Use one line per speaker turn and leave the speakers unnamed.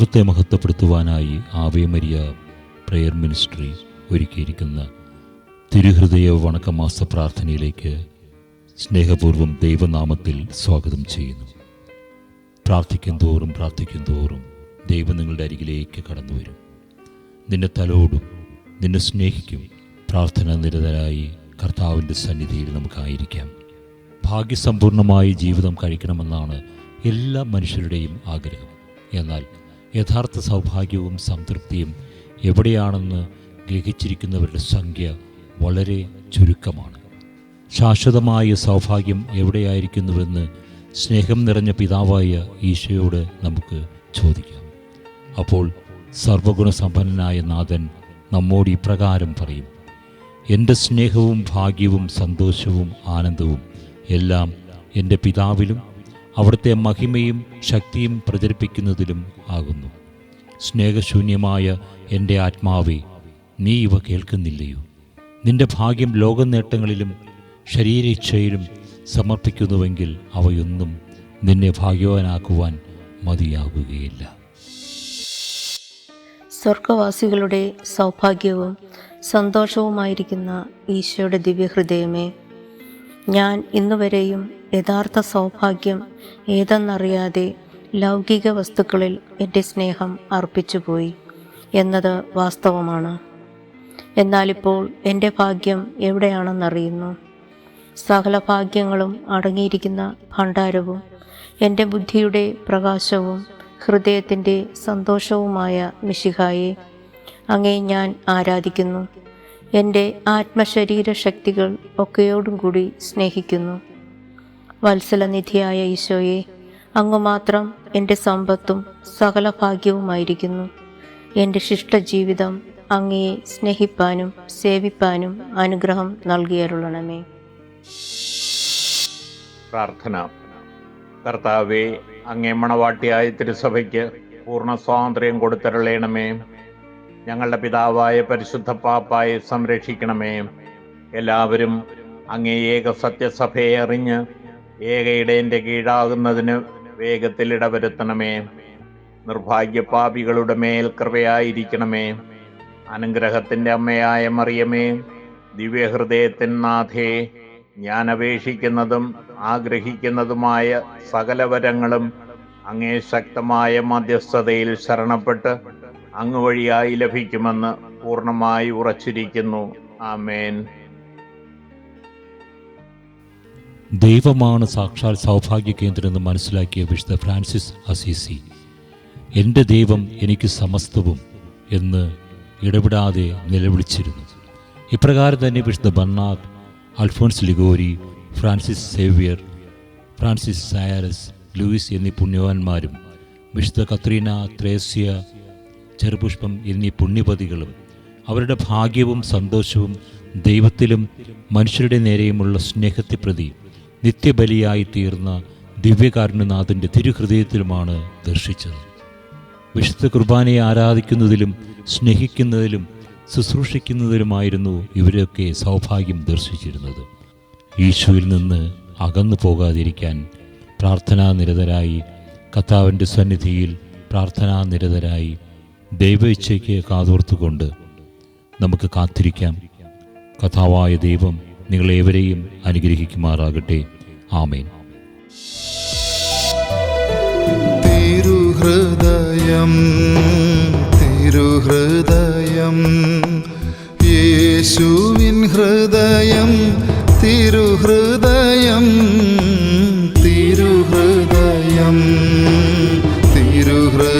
ദൈവത്തെ മഹത്വപ്പെടുത്തുവാനായി Ave Maria prayer ministry ഒരുക്കിയിരിക്കുന്ന തിരുഹൃദയ വണക്കമാസ പ്രാർത്ഥനയിലേക്ക് സ്നേഹപൂർവ്വം ദൈവനാമത്തിൽ സ്വാഗതം ചെയ്യുന്നു. പ്രാർത്ഥിക്കും തോറും ദൈവം നിങ്ങളുടെ അരികിലേക്ക് കടന്നു വരും. നിന്നെ തലോടും, നിന്നെ സ്നേഹിക്കും. പ്രാർത്ഥന നിരതരായി കർത്താവിൻ്റെ സന്നിധിയിൽ നമുക്കായിരിക്കാം. ഭാഗ്യസമ്പൂർണമായി ജീവിതം കഴിക്കണമെന്നാണ് എല്ലാ മനുഷ്യരുടെയും ആഗ്രഹം. എന്നാൽ യഥാർത്ഥ സൗഭാഗ്യവും സംതൃപ്തിയും എവിടെയാണെന്ന് ഗ്രഹിച്ചിരിക്കുന്നവരുടെ സംഖ്യ വളരെ ചുരുക്കമാണ്. ശാശ്വതമായ സൗഭാഗ്യം എവിടെയായിരിക്കുന്നുവെന്ന് സ്നേഹം നിറഞ്ഞ പിതാവായ ഈശോയോട് നമുക്ക് ചോദിക്കാം. അപ്പോൾ സർവഗുണസമ്പന്നനായ നാഥൻ നമ്മോട് ഇപ്രകാരം പറയും: എൻ്റെ സ്നേഹവും ഭാഗ്യവും സന്തോഷവും ആനന്ദവും എല്ലാം എൻ്റെ പിതാവിലും അവിടുത്തെ മഹിമയും ശക്തിയും പ്രചരിപ്പിക്കുന്നതിലും ആകുന്നു. സ്നേഹശൂന്യമായ എൻ്റെ ആത്മാവേ, നീ ഇവ കേൾക്കുന്നില്ലയോ? നിന്റെ ഭാഗ്യം ലോകനേട്ടങ്ങളിലും ശരീരേച്ഛയിലും സമർപ്പിക്കുന്നുവെങ്കിൽ അവയൊന്നും നിന്നെ ഭാഗ്യവാനാക്കുവാൻ മതിയാകുകയില്ല.
സ്വർഗവാസികളുടെ സൗഭാഗ്യവും സന്തോഷവുമായിരിക്കുന്ന ഈശോയുടെ ദിവ്യഹൃദയമേ, ഞാൻ ഇന്നുവരെയും യഥാർത്ഥ സൗഭാഗ്യം ഏതെന്നറിയാതെ ലൗകിക വസ്തുക്കളിൽ എൻ്റെ സ്നേഹം അർപ്പിച്ചുപോയി എന്നത് വാസ്തവമാണ്. എന്നാലിപ്പോൾ എൻ്റെ ഭാഗ്യം എവിടെയാണെന്നറിയുന്നു. സകല ഭാഗ്യങ്ങളും അടങ്ങിയിരിക്കുന്ന ഭണ്ഡാരവും എൻ്റെ ബുദ്ധിയുടെ പ്രകാശവും ഹൃദയത്തിൻ്റെ സന്തോഷവുമായ മിശിഹായെ, അങ്ങേ ഞാൻ ആരാധിക്കുന്നു. എൻ്റെ ആത്മശരീര ശക്തികൾ ഒക്കെയോടും കൂടി സ്നേഹിക്കുന്നു. വത്സലനിധിയായ ഈശോയെ, അങ്ങ് മാത്രം എൻ്റെ സമ്പത്തും സകല ഭാഗ്യവുമായിരിക്കുന്നു. എൻ്റെ ശിഷ്ടജീവിതം അങ്ങയെ സ്നേഹിപ്പാനും സേവിപ്പാനും അനുഗ്രഹം നൽകിയരുളണമേ.
പ്രാർത്ഥന. കർത്താവേ, അങ്ങേ മണവാട്ടിയായ തിരുസഭയ്ക്ക് പൂർണ്ണ സ്വാതന്ത്ര്യം കൊടുത്തരുളേണമേ. ഞങ്ങളുടെ പിതാവായ പരിശുദ്ധ പാപ്പായെ സംരക്ഷിക്കണമേ. എല്ലാവരും അങ്ങേ ഏക സത്യസഭയെ അറിഞ്ഞ് ഏക ഇടയൻ്റെ കീഴാകുന്നതിന് വേഗത്തിൽ ഇടവരുത്തണമേ. നിർഭാഗ്യ പാപികളുടെ മേൽ കൃപയായിരിക്കണമേ. അനുഗ്രഹത്തിൻ്റെ അമ്മയായ മറിയമേ, ദിവ്യഹൃദയത്തിൻ നാഥേ, ഞാൻ അപേക്ഷിക്കുന്നതും ആഗ്രഹിക്കുന്നതുമായ സകല വരങ്ങളും അങ്ങേ ശക്തമായ മധ്യസ്ഥതയിൽ ശരണപ്പെട്ട് അങ്ങ് വഴിയായി ലഭിക്കുമെന്ന് പൂർണ്ണമായി ഉറച്ചിരിക്കുന്നു. ആമേൻ.
ദൈവമാണ് സാക്ഷാൽ സൗഭാഗ്യ കേന്ദ്രം എന്ന് മനസ്സിലാക്കിയ വിശുദ്ധ ഫ്രാൻസിസ് അസീസി എൻ്റെ ദൈവം എനിക്ക് സമസ്തവും എന്ന് ഇടപെടാതെ നിലവിളിച്ചിരുന്നു. ഇപ്രകാരം തന്നെ വിശുദ്ധ Bernard, Alphonse Liguori, Francis Xavier, Francis സയാരസ്, ലൂയിസ് എന്നീ പുണ്യവാന്മാരും വിശുദ്ധ കത്രീന, ത്രേസ്യ, ചെറുപുഷ്പം എന്നീ പുണ്യപതികളും അവരുടെ ഭാഗ്യവും സന്തോഷവും ദൈവത്തിലും മനുഷ്യരുടെ നേരെയുമുള്ള സ്നേഹത്തെ പ്രതി നിത്യബലിയായി തീർന്ന ദിവ്യകാരുണ്യനാഥൻ്റെ തിരുഹൃദയത്തിലുമാണ് ദർശിച്ചത്. വിശുദ്ധ കുർബാനയെ ആരാധിക്കുന്നതിലും സ്നേഹിക്കുന്നതിലും ശുശ്രൂഷിക്കുന്നതിലുമായിരുന്നു ഇവരൊക്കെ സൗഭാഗ്യം ദർശിച്ചിരുന്നത്. ഈശോയിൽ നിന്ന് അകന്നു പോകാതിരിക്കാൻ പ്രാർത്ഥനാനിരതരായി, കർത്താവിൻ്റെ സന്നിധിയിൽ പ്രാർത്ഥനാനിരതരായി ദൈവേച്ഛയ്ക്ക് കാതോർത്തുകൊണ്ട് നമുക്ക് കാത്തിരിക്കാം. കർത്താവായ ദൈവം നിങ്ങളേവരെയും അനുഗ്രഹിക്കുമാറാകട്ടെ. ആമേൻ.
തിരുഹൃദയം തിരുഹൃദയം യേശുവിൻ ഹൃദയം തിരുഹൃദയം തിരുഹൃദയം തിരുഹൃദയം